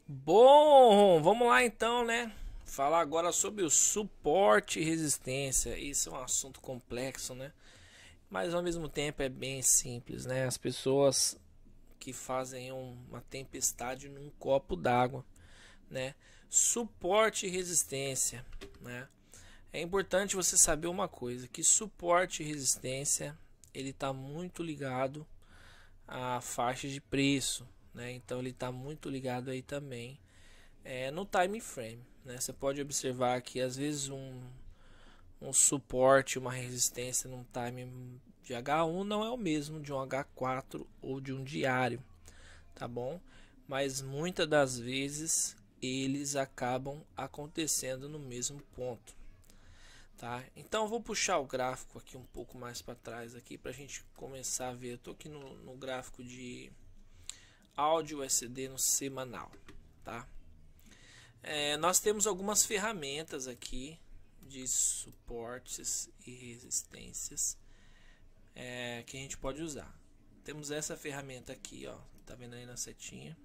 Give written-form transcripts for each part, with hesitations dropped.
Bom, vamos lá então, né? Falar agora sobre o suporte e resistência. Isso é um assunto complexo, né? Mas ao mesmo tempo é bem simples, né? As pessoas que fazem uma tempestade num copo d'água, né? Suporte e resistência, né? É importante você saber uma coisa, que suporte e resistência, ele está muito ligado à faixa de preço, né? Então ele está muito ligado aí também no time frame, né? Você pode observar que às vezes um suporte, uma resistência num time de H1 não é o mesmo de um H4 ou de um diário, tá bom? Mas muitas das vezes eles acabam acontecendo no mesmo ponto, tá? Então eu vou puxar o gráfico aqui um pouco mais para trás aqui para a gente começar a ver. Eu tô aqui no gráfico de áudio SD no semanal, tá? Nós temos algumas ferramentas aqui de suportes e resistências que a gente pode usar. Temos essa ferramenta aqui, ó, tá vendo aí na setinha?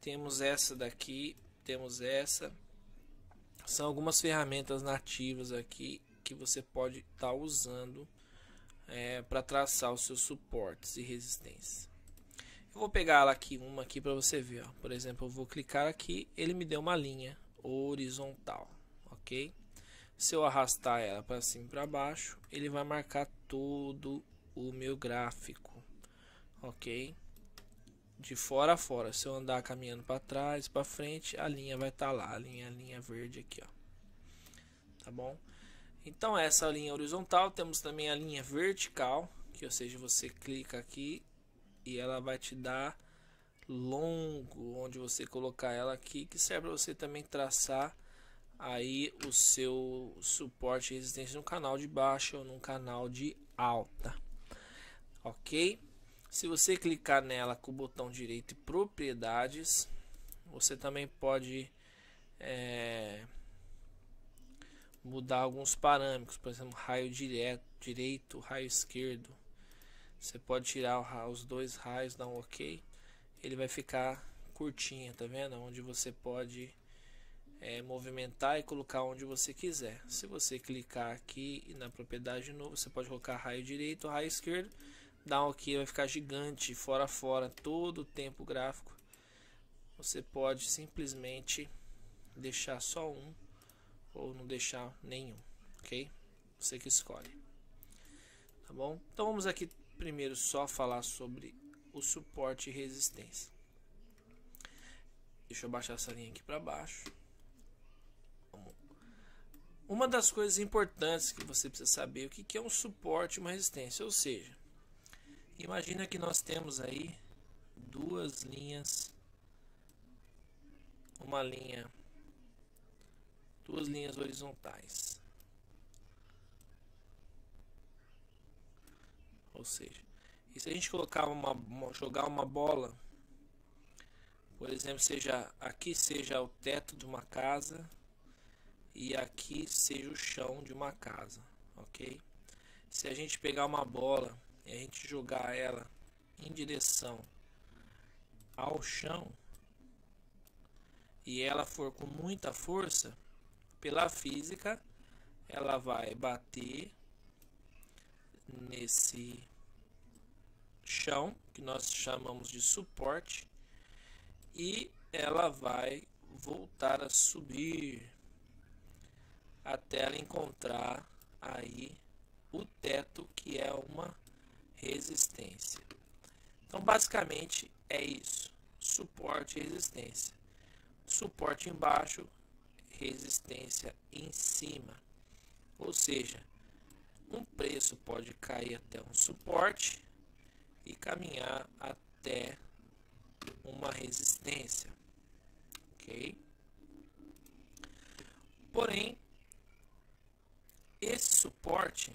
Temos essa daqui, temos essa. São algumas ferramentas nativas aqui que você pode estar usando para traçar os seus suportes e resistências. Eu vou pegar ela aqui, uma aqui para você ver, ó. Por exemplo, eu vou clicar aqui, ele me deu uma linha horizontal, ok? Se eu arrastar ela para cima e para baixo, ele vai marcar todo o meu gráfico, ok? De fora a fora. Se eu andar caminhando para trás, para frente, a linha vai estar lá, a linha verde aqui, ó. Tá bom? Então essa linha horizontal, temos também a linha vertical, que ou seja, você clica aqui e ela vai te dar longo onde você colocar ela aqui, que serve para você também traçar aí o seu suporte e resistência no canal de baixa ou no canal de alta, ok? Se você clicar nela com o botão direito e propriedades, você também pode mudar alguns parâmetros, por exemplo, raio direito, raio esquerdo. Você pode tirar os dois raios, dar um ok, ele vai ficar curtinha, tá vendo? Onde você pode movimentar e colocar onde você quiser. Se você clicar aqui na propriedade de novo, você pode colocar raio direito, raio esquerdo, dar um ok, vai ficar gigante, fora a fora, todo o tempo gráfico. Você pode simplesmente deixar só um ou não deixar nenhum, ok? Você que escolhe, tá bom? Então vamos aqui primeiro só falar sobre o suporte e resistência. Deixa eu baixar essa linha aqui para baixo. Uma das coisas importantes que você precisa saber, o que é um suporte e uma resistência, ou seja, imagina que nós temos aí duas linhas, duas linhas horizontais, ou seja, e se a gente colocar jogar uma bola, por exemplo, aqui seja o teto de uma casa e aqui seja o chão de uma casa, ok? Se a gente pegar uma bola e a gente jogar ela em direção ao chão e ela for com muita força, pela física ela vai bater nesse chão que nós chamamos de suporte e ela vai voltar a subir até ela encontrar aí o teto, que é uma resistência. Então basicamente é isso: suporte e resistência. Suporte embaixo, resistência em cima. Ou seja, um preço pode cair até um suporte e caminhar até uma resistência, ok? Porém, esse suporte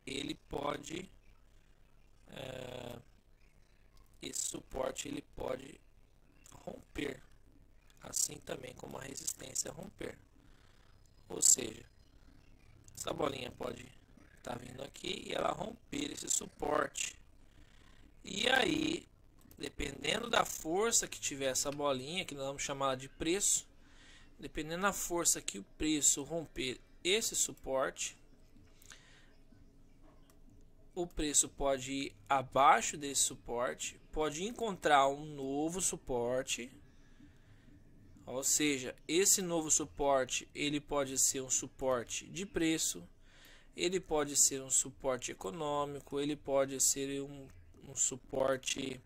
ele pode romper, assim também como a resistência romper. Ou seja, essa bolinha pode estar vindo aqui e ela romper esse suporte. E aí, dependendo da força que tiver essa bolinha, que nós vamos chamar de preço, dependendo da força que o preço romper esse suporte, o preço pode ir abaixo desse suporte, pode encontrar um novo suporte, ou seja, esse novo suporte ele pode ser um suporte de preço, ele pode ser um suporte econômico, ele pode ser um suporte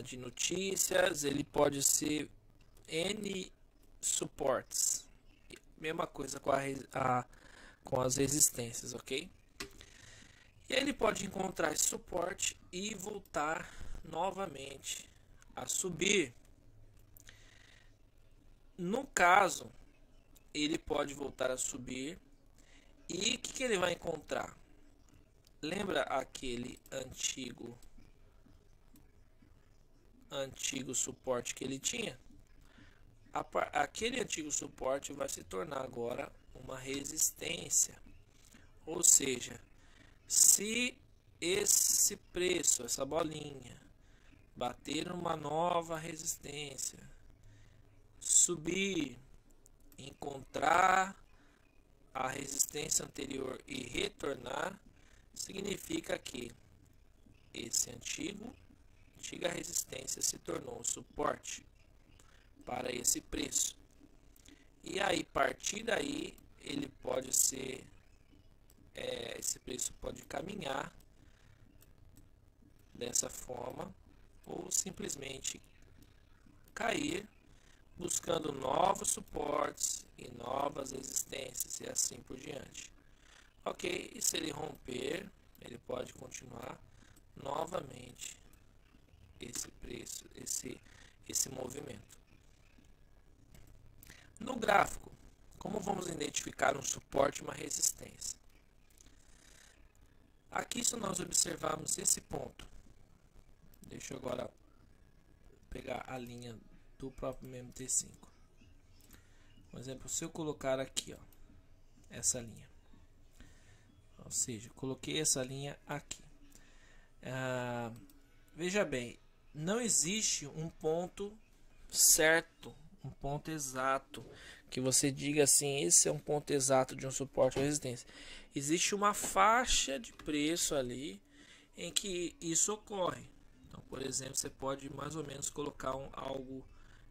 de notícias, ele pode ser N suportes, mesma coisa com as resistências, ok? E ele pode encontrar esse suporte e voltar novamente a subir. No caso, ele pode voltar a subir e o que ele vai encontrar? Lembra aquele antigo suporte que ele tinha? Aquele antigo suporte vai se tornar agora uma resistência, ou seja, se esse preço, essa bolinha, bater numa nova resistência, subir, encontrar a resistência anterior e retornar, significa que esse antiga resistência se tornou um suporte para esse preço. E aí, a partir daí, ele pode ser esse preço pode caminhar dessa forma ou simplesmente cair, buscando novos suportes e novas resistências e assim por diante. Ok, e se ele romper, ele pode continuar novamente esse preço, esse movimento. No gráfico, como vamos identificar um suporte e uma resistência? Aqui, se nós observarmos esse ponto, deixa eu agora pegar a linha do próprio MT5. Por exemplo, se eu colocar aqui, ó, essa linha, ou seja, coloquei essa linha aqui. Veja bem, não existe um ponto certo, um ponto exato, que você diga assim, esse é um ponto exato de um suporte ou resistência. Existe uma faixa de preço ali em que isso ocorre. Então, por exemplo, você pode mais ou menos colocar algo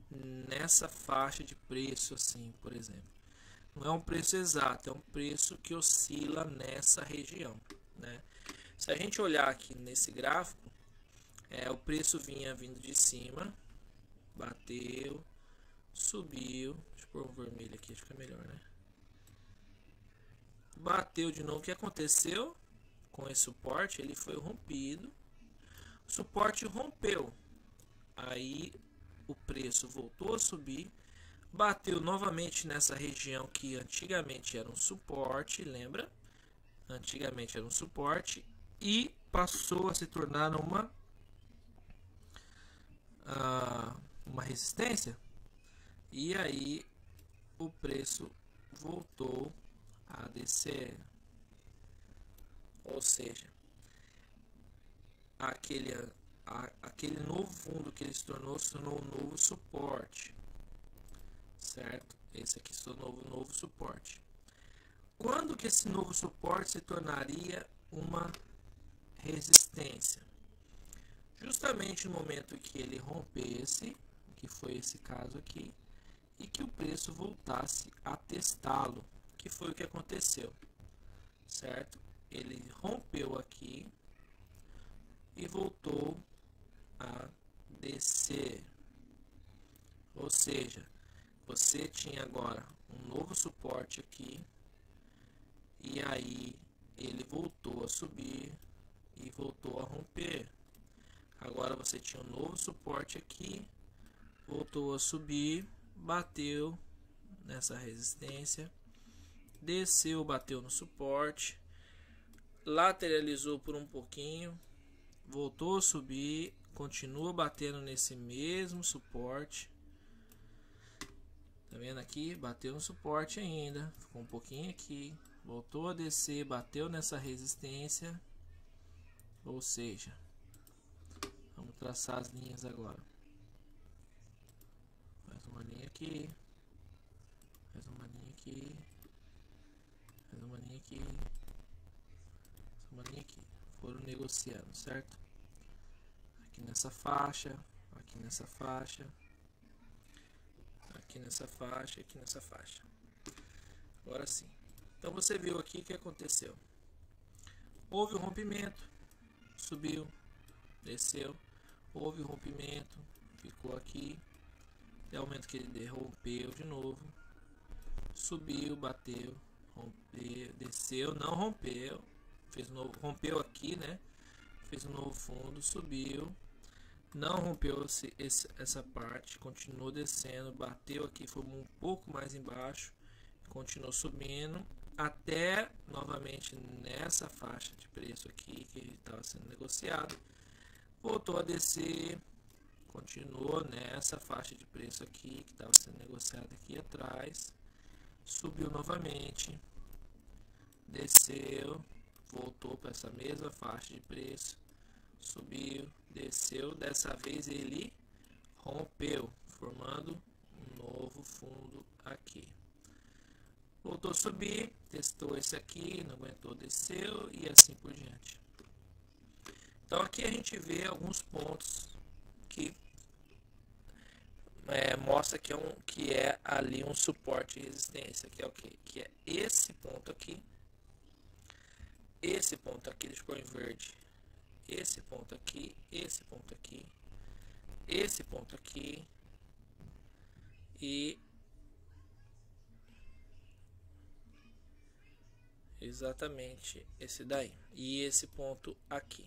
nessa faixa de preço assim, por exemplo. Não é um preço exato, é um preço que oscila nessa região, né? Se a gente olhar aqui nesse gráfico, o preço vinha vindo de cima, bateu, subiu, deixa eu pôr um vermelho aqui, acho que é melhor, né? Bateu de novo, o que aconteceu com esse suporte? Ele foi rompido, o suporte rompeu, aí o preço voltou a subir, bateu novamente nessa região que antigamente era um suporte, lembra? Antigamente era um suporte e passou a se tornar uma resistência. E aí o preço voltou a descer, ou seja, aquele novo fundo que ele se tornou um novo suporte, certo? Esse aqui se tornou um novo suporte. Quando que esse novo suporte se tornaria uma resistência? Justamente no momento que ele rompesse, que foi esse caso aqui, e que o preço voltasse a testá-lo, que foi o que aconteceu, certo? Ele rompeu aqui e voltou a descer, ou seja, você tinha agora um novo suporte aqui e aí ele voltou a subir e voltou a romper. Agora você tinha um novo suporte aqui, voltou a subir, bateu nessa resistência, desceu, bateu no suporte, lateralizou por um pouquinho, voltou a subir, continua batendo nesse mesmo suporte. Tá vendo aqui? Bateu no suporte ainda, ficou um pouquinho aqui, voltou a descer, bateu nessa resistência, ou seja, Vamos traçar as linhas agora. Mais uma linha aqui. Mais uma linha aqui. Mais uma linha aqui. Mais uma linha aqui. Foram negociando, certo? Aqui nessa faixa. Aqui nessa faixa. Aqui nessa faixa. Aqui nessa faixa. Agora sim. Então você viu aqui o que aconteceu. Houve um rompimento. Subiu. Desceu. Houve um rompimento. Ficou aqui. Até o momento que ele derrompeu de novo. Subiu, bateu, rompeu, desceu, não rompeu, fez um novo, rompeu aqui, né? Fez um novo fundo, subiu, não rompeu essa parte, continuou descendo, bateu aqui, foi um pouco mais embaixo, continuou subindo, até novamente nessa faixa de preço aqui que estava sendo negociado, voltou a descer, continuou nessa faixa de preço aqui que estava sendo negociado aqui atrás. Subiu novamente, desceu, voltou para essa mesma faixa de preço, subiu, desceu, dessa vez ele rompeu, formando um novo fundo aqui. Voltou a subir, testou esse aqui, não aguentou, desceu e assim por diante. Então aqui a gente vê alguns pontos que mostra que é ali um suporte e resistência, que é o que? Que é esse ponto aqui, deixa eu pôr em verde, esse ponto aqui, esse ponto aqui, esse ponto aqui e exatamente esse daí e esse ponto aqui.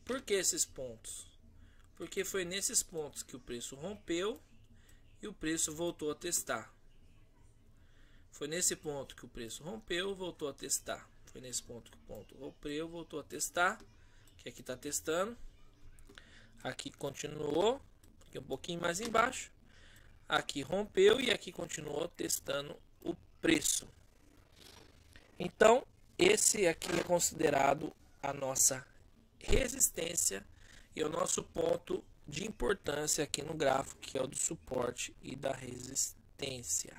Por que esses pontos? Porque foi nesses pontos que o preço rompeu e o preço voltou a testar. Foi nesse ponto que o preço rompeu, voltou a testar. Foi nesse ponto que o ponto rompeu, voltou a testar. Que aqui está testando. Aqui continuou, aqui um pouquinho mais embaixo. Aqui rompeu e aqui continuou testando o preço. Então, esse aqui é considerado a nossa resistência e o nosso ponto de importância aqui no gráfico, que é o do suporte e da resistência.